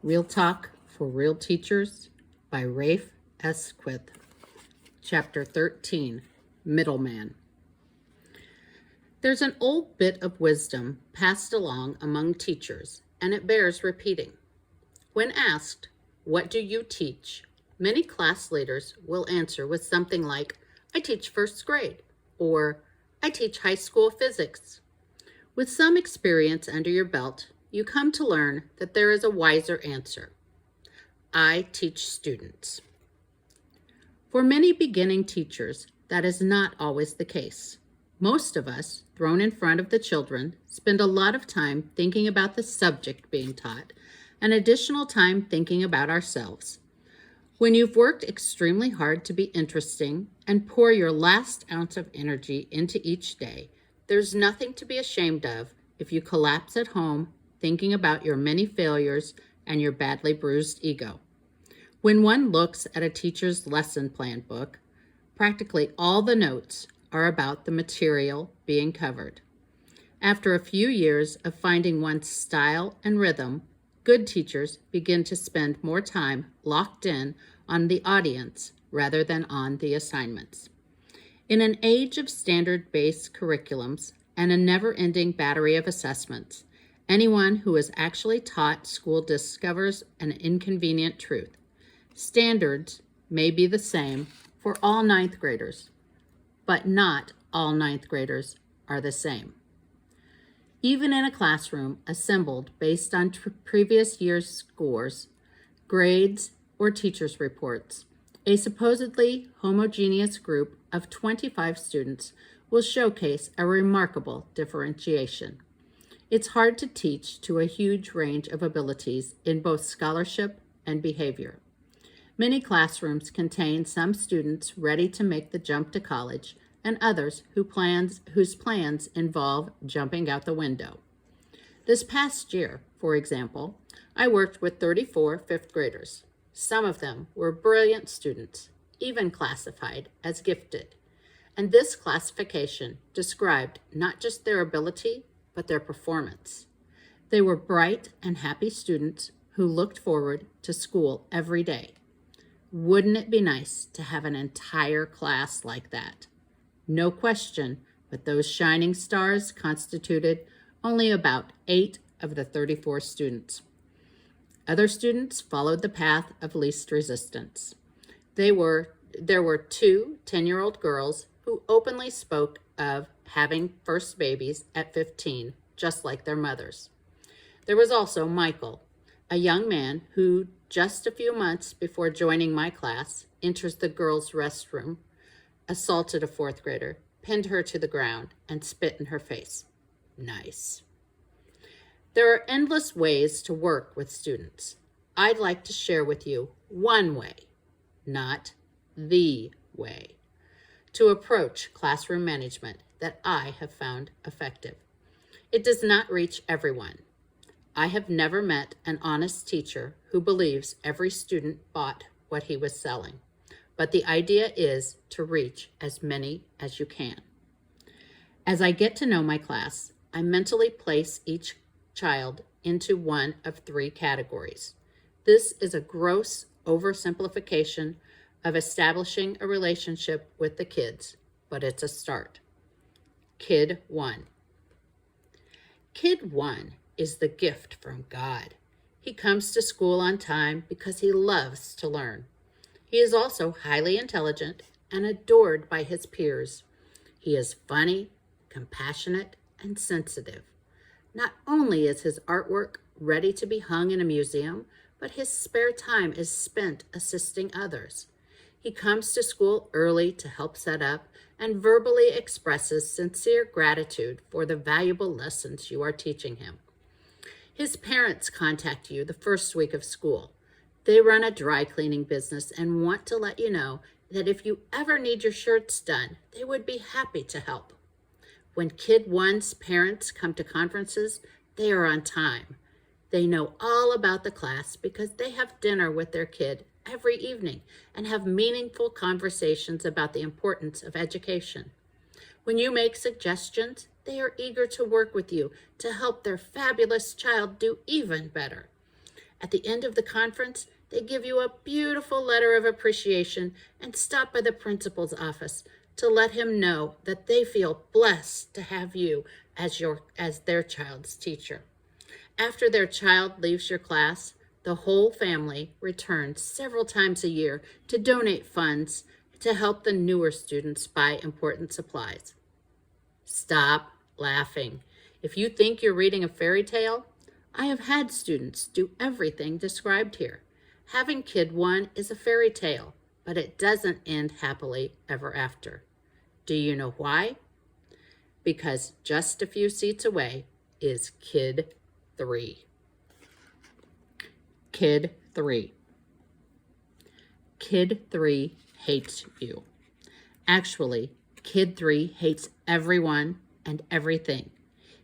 Real Talk for Real Teachers by Rafe Esquith. Chapter 13, Middleman. There's an old bit of wisdom passed along among teachers, and it bears repeating. When asked, "What do you teach?" many class leaders will answer with something like, "I teach first grade," or "I teach high school physics." With some experience under your belt, you come to learn that there is a wiser answer. I teach students. For many beginning teachers, that is not always the case. Most of us, thrown in front of the children, spend a lot of time thinking about the subject being taught and additional time thinking about ourselves. When you've worked extremely hard to be interesting and pour your last ounce of energy into each day, there's nothing to be ashamed of if you collapse at home thinking about your many failures and your badly bruised ego. When one looks at a teacher's lesson plan book, practically all the notes are about the material being covered. After a few years of finding one's style and rhythm, good teachers begin to spend more time locked in on the audience rather than on the assignments. In an age of standard-based curriculums and a never-ending battery of assessments, anyone who has actually taught school discovers an inconvenient truth. Standards may be the same for all ninth graders, but not all ninth graders are the same. Even in a classroom assembled based on previous year's scores, grades, or teachers' reports, a supposedly homogeneous group of 25 students will showcase a remarkable differentiation. It's hard to teach to a huge range of abilities in both scholarship and behavior. Many classrooms contain some students ready to make the jump to college and others whose plans involve jumping out the window. This past year, for example, I worked with 34 fifth graders. Some of them were brilliant students, even classified as gifted. And this classification described not just their ability, but their performance. They were bright and happy students who looked forward to school every day. Wouldn't it be nice to have an entire class like that? No question, but those shining stars constituted only about 8 of the 34 students. Other students followed the path of least resistance. There were 2 10-year-old girls who openly spoke of having first babies at 15, just like their mothers. There was also Michael, a young man who, just a few months before joining my class, enters the girls' restroom, assaulted a 4th grader, pinned her to the ground, and spit in her face. Nice. There are endless ways to work with students. I'd like to share with you one way, not the way, to approach classroom management that I have found effective. It does not reach everyone. I have never met an honest teacher who believes every student bought what he was selling, but the idea is to reach as many as you can. As I get to know my class, I mentally place each child into one of 3 categories. This is a gross oversimplification of establishing a relationship with the kids, but it's a start. Kid 1. Kid 1 is the gift from God. He comes to school on time because he loves to learn. He is also highly intelligent and adored by his peers. He is funny, compassionate, and sensitive. Not only is his artwork ready to be hung in a museum, but his spare time is spent assisting others. He comes to school early to help set up and verbally expresses sincere gratitude for the valuable lessons you are teaching him. His parents contact you the first week of school. They run a dry cleaning business and want to let you know that if you ever need your shirts done, they would be happy to help. When Kid 1's parents come to conferences, they are on time. They know all about the class because they have dinner with their kid every evening and have meaningful conversations about the importance of education. When you make suggestions, they are eager to work with you to help their fabulous child do even better. At the end of the conference, they give you a beautiful letter of appreciation and stop by the principal's office to let him know that they feel blessed to have you as their child's teacher. After their child leaves your class, the whole family returns several times a year to donate funds to help the newer students buy important supplies. Stop laughing. If you think you're reading a fairy tale, I have had students do everything described here. Having Kid 1 is a fairy tale, but it doesn't end happily ever after. Do you know why? Because just a few seats away is Kid 3. Kid 3. Kid 3 hates you. Actually, Kid 3 hates everyone and everything.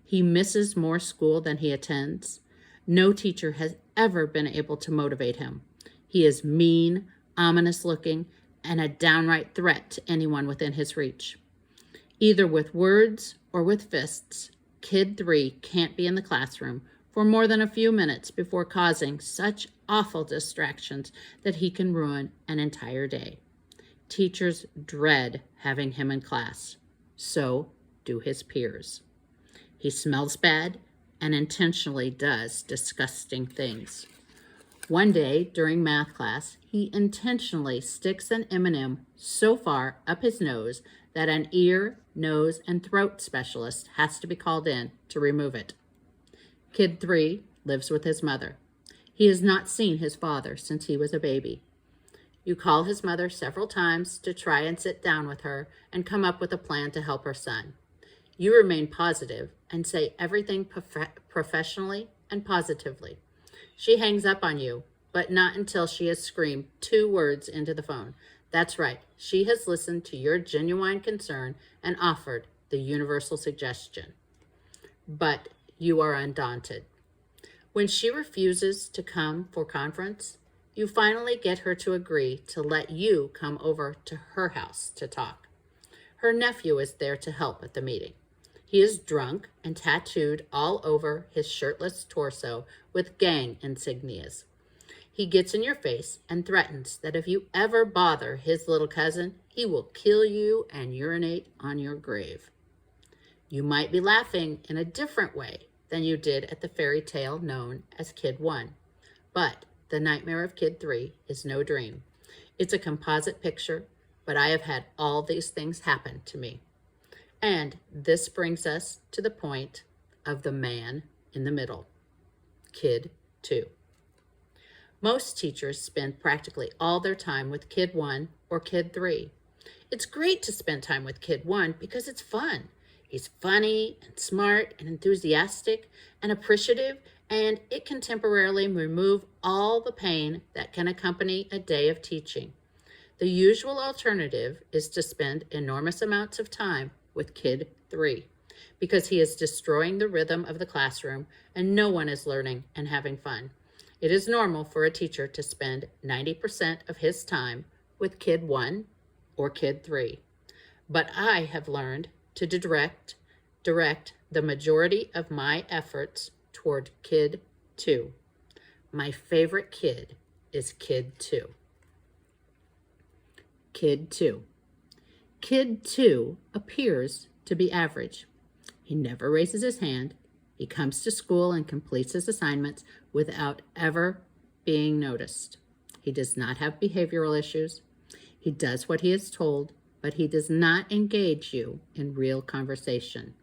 He misses more school than he attends. No teacher has ever been able to motivate him. He is mean, ominous looking, and a downright threat to anyone within his reach. Either with words or with fists, Kid 3 can't be in the classroom for more than a few minutes before causing such awful distractions that he can ruin an entire day. Teachers dread having him in class. So do his peers. He smells bad and intentionally does disgusting things. One day during math class, he intentionally sticks an M&M so far up his nose that an ear, nose, and throat specialist has to be called in to remove it. Kid 3 lives with his mother. He has not seen his father since he was a baby. You call his mother several times to try and sit down with her and come up with a plan to help her son. You remain positive and say everything professionally and positively. She hangs up on you, but not until she has screamed 2 words into the phone. That's right, she has listened to your genuine concern and offered the universal suggestion. But you are undaunted. When she refuses to come for conference, you finally get her to agree to let you come over to her house to talk. Her nephew is there to help at the meeting. He is drunk and tattooed all over his shirtless torso with gang insignias. He gets in your face and threatens that if you ever bother his little cousin, he will kill you and urinate on your grave. You might be laughing in a different way than you did at the fairy tale known as Kid 1, but the nightmare of Kid 3 is no dream. It's a composite picture, but I have had all these things happen to me. And this brings us to the point of the man in the middle, Kid 2. Most teachers spend practically all their time with Kid 1 or Kid 3. It's great to spend time with Kid 1 because it's fun. He's funny and smart and enthusiastic and appreciative, and it can temporarily remove all the pain that can accompany a day of teaching. The usual alternative is to spend enormous amounts of time with Kid 3 because he is destroying the rhythm of the classroom and no one is learning and having fun. It is normal for a teacher to spend 90% of his time with Kid 1 or Kid 3. But I have learned to direct the majority of my efforts toward Kid 2. My favorite kid is Kid 2. Kid 2. Kid 2 appears to be average. He never raises his hand. He comes to school and completes his assignments without ever being noticed. He does not have behavioral issues. He does what he is told, but he does not engage you in real conversation.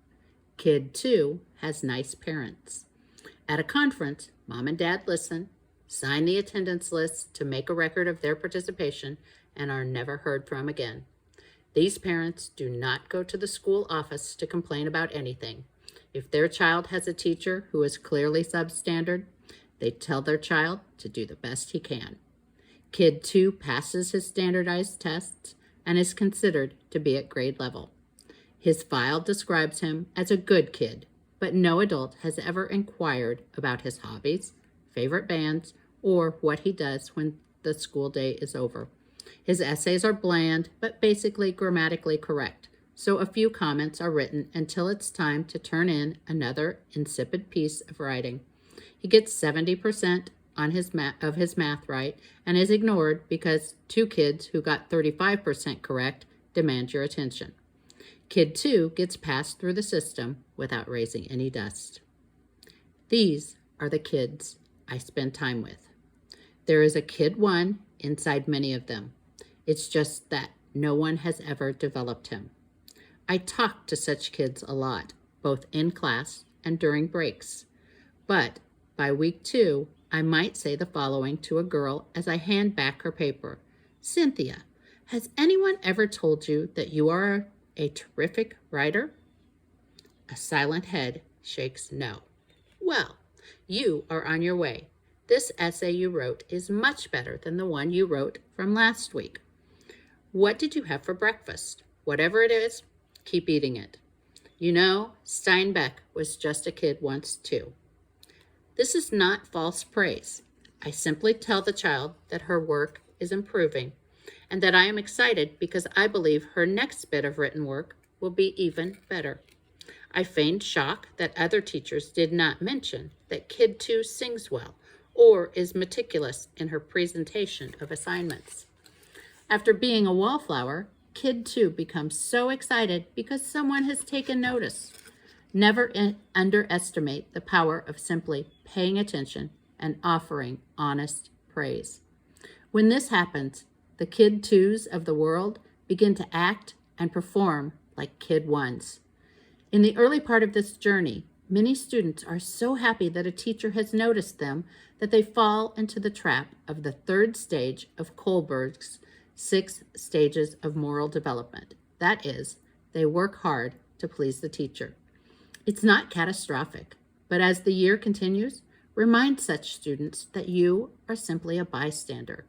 Kid 2 has nice parents. At a conference, Mom and Dad listen, sign the attendance list to make a record of their participation, and are never heard from again. These parents do not go to the school office to complain about anything. If their child has a teacher who is clearly substandard, they tell their child to do the best he can. Kid 2 passes his standardized tests and is considered to be at grade level. His file describes him as a good kid, but no adult has ever inquired about his hobbies, favorite bands, or what he does when the school day is over. His essays are bland, but basically grammatically correct, so a few comments are written until it's time to turn in another insipid piece of writing. He gets 70% of his math right and is ignored because 2 kids who got 35% correct demand your attention. Kid 2 gets passed through the system without raising any dust. These are the kids I spend time with. There is a kid 1 inside many of them. It's just that no one has ever developed him. I talk to such kids a lot, both in class and during breaks. But by week 2, I might say the following to a girl as I hand back her paper. Cynthia, has anyone ever told you that you are a terrific writer? A silent head shakes no. Well, you are on your way. This essay you wrote is much better than the one you wrote from last week. What did you have for breakfast? Whatever it is, keep eating it. You know, Steinbeck was just a kid once too. This is not false praise. I simply tell the child that her work is improving and that I am excited because I believe her next bit of written work will be even better. I feigned shock that other teachers did not mention that Kid 2 sings well or is meticulous in her presentation of assignments. After being a wallflower, Kid 2 becomes so excited because someone has taken notice. Never underestimate the power of simply paying attention and offering honest praise. When this happens, the Kid 2s of the world begin to act and perform like Kid 1s. In the early part of this journey, many students are so happy that a teacher has noticed them that they fall into the trap of the 3rd stage of Kohlberg's 6 stages of moral development. That is, they work hard to please the teacher. It's not catastrophic, but as the year continues, remind such students that you are simply a bystander.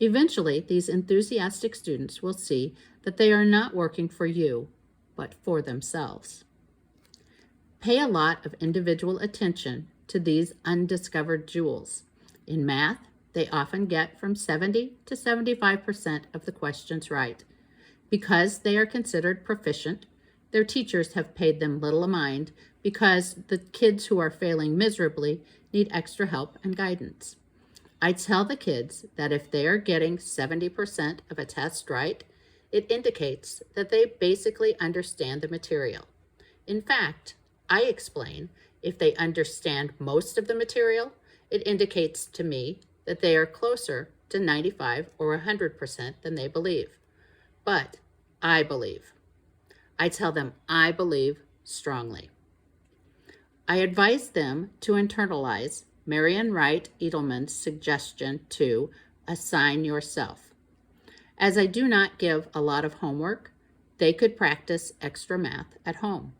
Eventually, these enthusiastic students will see that they are not working for you, but for themselves. Pay a lot of individual attention to these undiscovered jewels. In math, they often get from 70 to 75% of the questions right. Because they are considered proficient, their teachers have paid them little mind because the kids who are failing miserably need extra help and guidance. I tell the kids that if they are getting 70% of a test right, it indicates that they basically understand the material. In fact, I explain if they understand most of the material, it indicates to me that they are closer to 95 or 100% than they believe. But I believe. I tell them I believe strongly. I advise them to internalize Marian Wright Edelman's suggestion to assign yourself. As I do not give a lot of homework, they could practice extra math at home.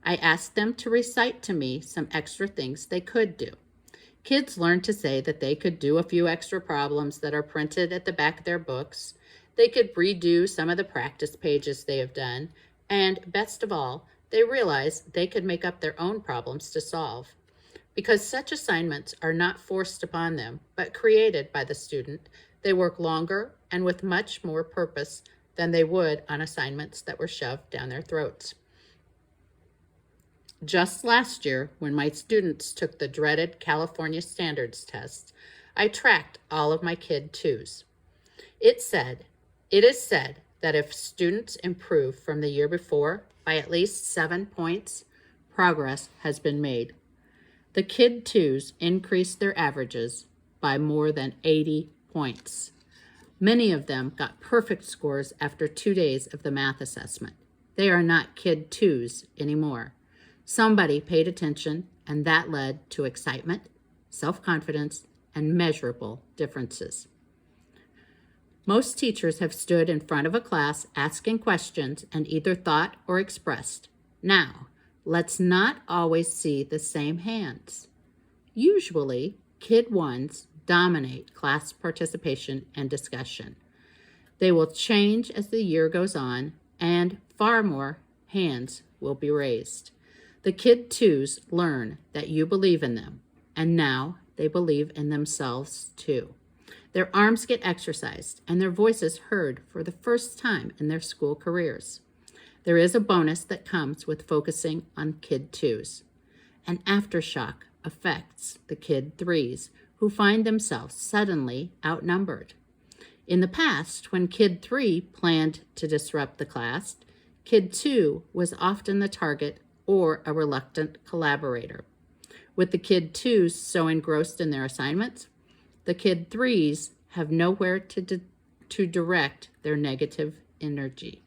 I ask them to recite to me some extra things they could do. Kids learn to say that they could do a few extra problems that are printed at the back of their books. They could redo some of the practice pages they have done. And best of all, they realize they could make up their own problems to solve. Because such assignments are not forced upon them, but created by the student, they work longer and with much more purpose than they would on assignments that were shoved down their throats. Just last year, when my students took the dreaded California Standards Test, I tracked all of my Kid 2s. It is said that if students improve from the year before by at least 7 points, progress has been made. The Kid 2s increased their averages by more than 80 points. Many of them got perfect scores after 2 days of the math assessment. They are not Kid 2s anymore. Somebody paid attention, and that led to excitement, self-confidence, and measurable differences. Most teachers have stood in front of a class asking questions and either thought or expressed. Now, let's not always see the same hands. Usually, Kid 1s dominate class participation and discussion. They will change as the year goes on, and far more hands will be raised. The Kid 2s learn that you believe in them, and now they believe in themselves too. Their arms get exercised, and their voices heard for the first time in their school careers. There is a bonus that comes with focusing on Kid 2s. An aftershock affects the Kid 3s who find themselves suddenly outnumbered. In the past, when Kid 3 planned to disrupt the class, Kid 2 was often the target or a reluctant collaborator. With the Kid 2s so engrossed in their assignments, the Kid 3s have nowhere to direct their negative energy.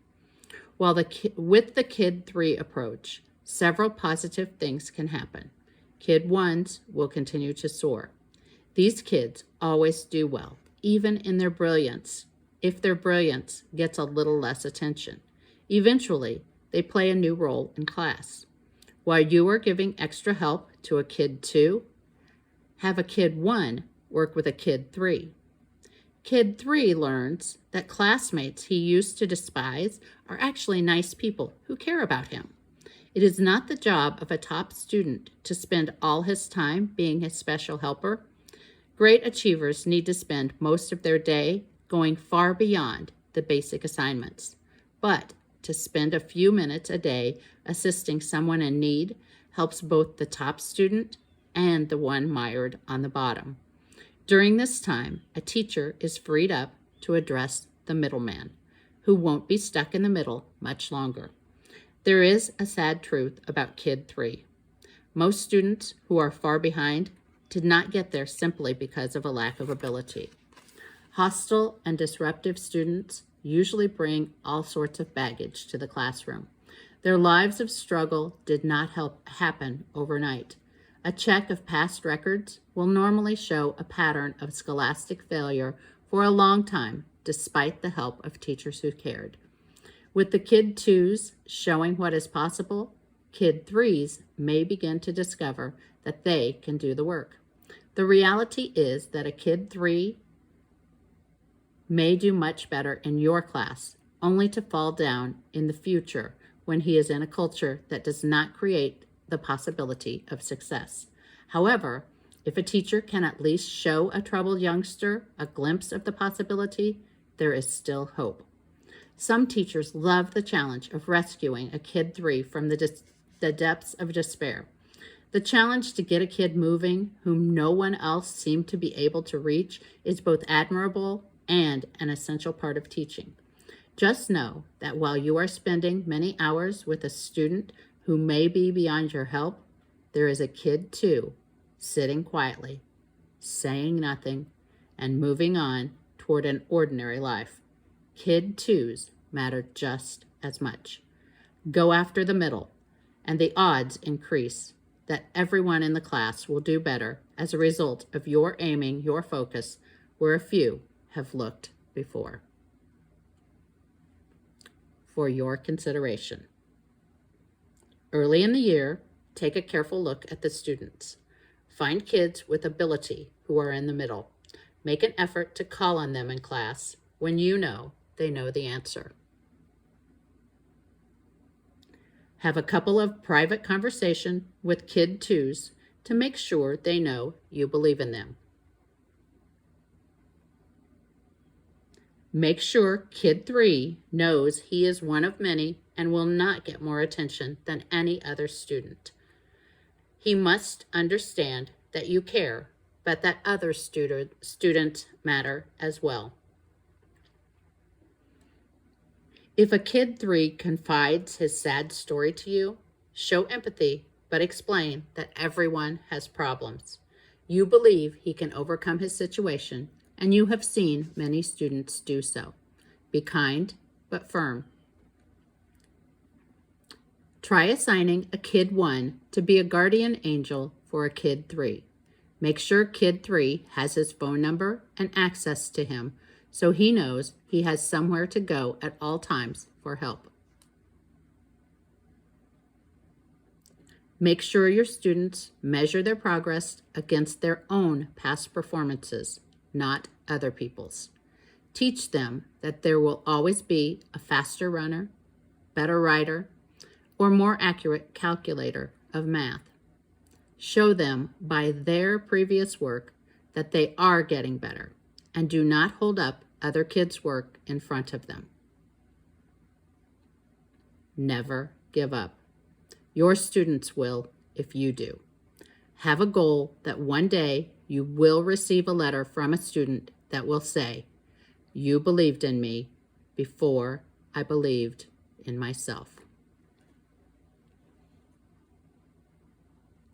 While with the Kid 3 approach, several positive things can happen. Kid 1s will continue to soar. These kids always do well, even in their brilliance, if their brilliance gets a little less attention. Eventually, they play a new role in class. While you are giving extra help to a Kid 2, have a Kid 1 work with a Kid 3. Kid 3 learns that classmates he used to despise are actually nice people who care about him. It is not the job of a top student to spend all his time being his special helper. Great achievers need to spend most of their day going far beyond the basic assignments. But to spend a few minutes a day assisting someone in need helps both the top student and the one mired on the bottom. During this time, a teacher is freed up to address the middleman, who won't be stuck in the middle much longer. There is a sad truth about Kid 3. Most students who are far behind did not get there simply because of a lack of ability. Hostile and disruptive students usually bring all sorts of baggage to the classroom. Their lives of struggle did not happen overnight. A check of past records will normally show a pattern of scholastic failure for a long time, despite the help of teachers who cared. With the Kid 2s showing what is possible, Kid 3s may begin to discover that they can do the work. The reality is that a Kid 3 may do much better in your class, only to fall down in the future when he is in a culture that does not create the possibility of success. However, if a teacher can at least show a troubled youngster a glimpse of the possibility, there is still hope. Some teachers love the challenge of rescuing a Kid 3 from the depths of despair. The challenge to get a kid moving whom no one else seemed to be able to reach is both admirable and an essential part of teaching. Just know that while you are spending many hours with a student who may be beyond your help, there is a Kid 2 sitting quietly, saying nothing, and moving on toward an ordinary life. Kid 2s matter just as much. Go after the middle, and the odds increase that everyone in the class will do better as a result of your aiming your focus where a few have looked before. For your consideration. Early in the year, take a careful look at the students. Find kids with ability who are in the middle. Make an effort to call on them in class when you know they know the answer. Have a couple of private conversations with Kid 2s to make sure they know you believe in them. Make sure Kid 3 knows he is one of many and will not get more attention than any other student. He must understand that you care, but that other students matter as well. If a Kid 3 confides his sad story to you, show empathy, but explain that everyone has problems. You believe he can overcome his situation, and you have seen many students do so. Be kind, but firm. Try assigning a Kid 1 to be a guardian angel for a Kid 3. Make sure Kid 3 has his phone number and access to him so he knows he has somewhere to go at all times for help. Make sure your students measure their progress against their own past performances, not other people's. Teach them that there will always be a faster runner, better writer, or more accurate calculator of math. Show them by their previous work that they are getting better, and do not hold up other kids' work in front of them. Never give up. Your students will if you do. Have a goal that one day you will receive a letter from a student that will say, "You believed in me before I believed in myself."